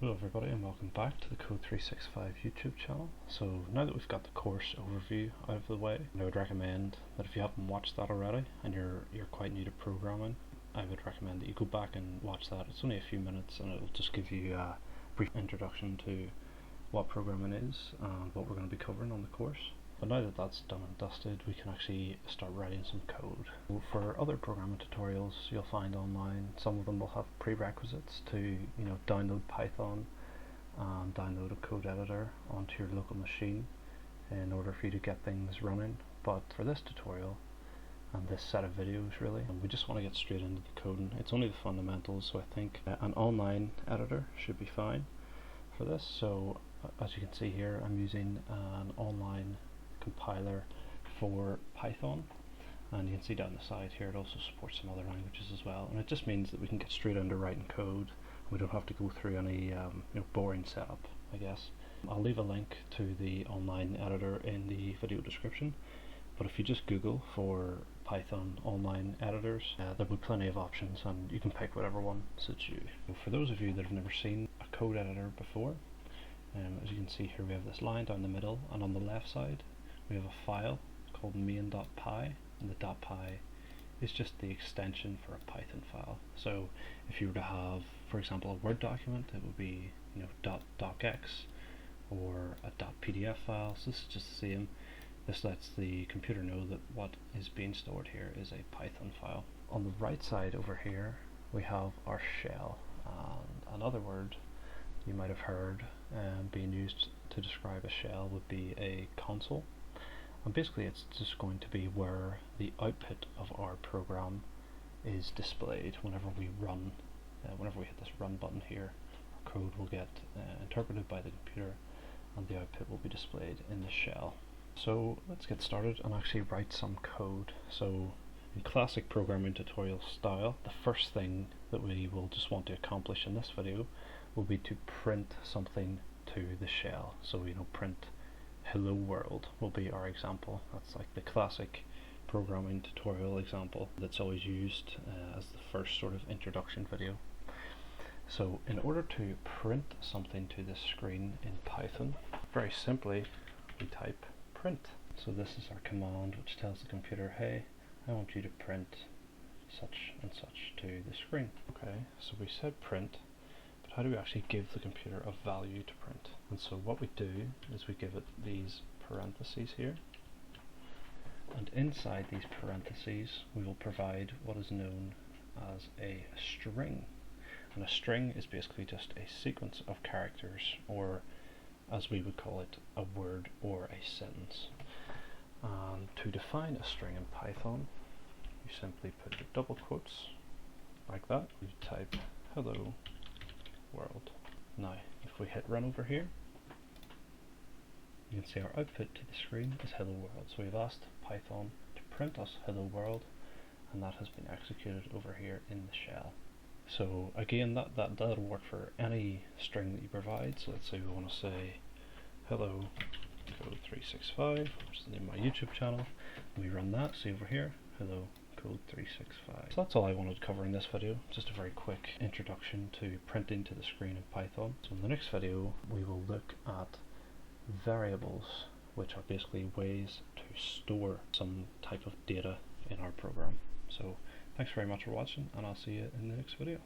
Hello everybody and welcome back to the Code365 YouTube channel. So now that we've got the course overview out of the way, I would recommend that if you haven't watched that already and you're quite new to programming, I would recommend that you go back and watch that. It's only a few minutes and it'll just give you a brief introduction to what programming is and what we're going to be covering on the course. But now that that's done and dusted, we can actually start writing some code. For other programming tutorials you'll find online, some of them will have prerequisites to download Python and download a code editor onto your local machine in order for you to get things running. But for this tutorial and this set of videos really, we just want to get straight into the coding. It's only the fundamentals, so I think an online editor should be fine for this. So as you can see here, I'm using an online compiler for Python, and you can see down the side here it also supports some other languages as well, and it just means that we can get straight into writing code. We don't have to go through any boring setup, I guess. I'll leave a link to the online editor in the video description, but if you just Google for Python online editors, there will be plenty of options and you can pick whatever one suits you. For those of you that have never seen a code editor before, as you can see here, we have this line down the middle, and on the left side we have a file called main.py, and the .py is just the extension for a Python file. So if you were to have, for example, a Word document, it would be .docx or a .pdf file. So this is just the same. This lets the computer know that what is being stored here is a Python file. On the right side over here we have our shell, and another word you might have heard being used to describe a shell would be a console. And basically it's just going to be where the output of our program is displayed whenever we run. Whenever we hit this run button here, our code will get interpreted by the computer and the output will be displayed in the shell. So let's get started and actually write some code. So in classic programming tutorial style, the first thing that we will just want to accomplish in this video will be to print something to the shell. So print hello world will be our example. That's like the classic programming tutorial example that's always used as the first sort of introduction video. So in order to print something to the screen in Python, very simply we type print. So this is our command which tells the computer, hey, I want you to print such and such to the screen. Okay, so we said print, but how do we actually give the computer a value to print? And so what we do is we give it these parentheses here, and inside these parentheses we will provide what is known as a string. And a string is basically just a sequence of characters, or as we would call it, a word or a sentence. And to define a string in Python, you simply put your double quotes like that. You type hello world. Now if we hit run over here, you can see our output to the screen is hello world. So we've asked Python to print us hello world, and that has been executed over here in the shell. So again, that'll work for any string that you provide. So let's say we want to say hello code365, which is the name of my YouTube channel, and we run that. See over here, hello code365. So that's all I wanted to cover in this video, just a very quick introduction to printing to the screen in Python. So in the next video we will look at variables, which are basically ways to store some type of data in our program. So thanks very much for watching, and I'll see you in the next video.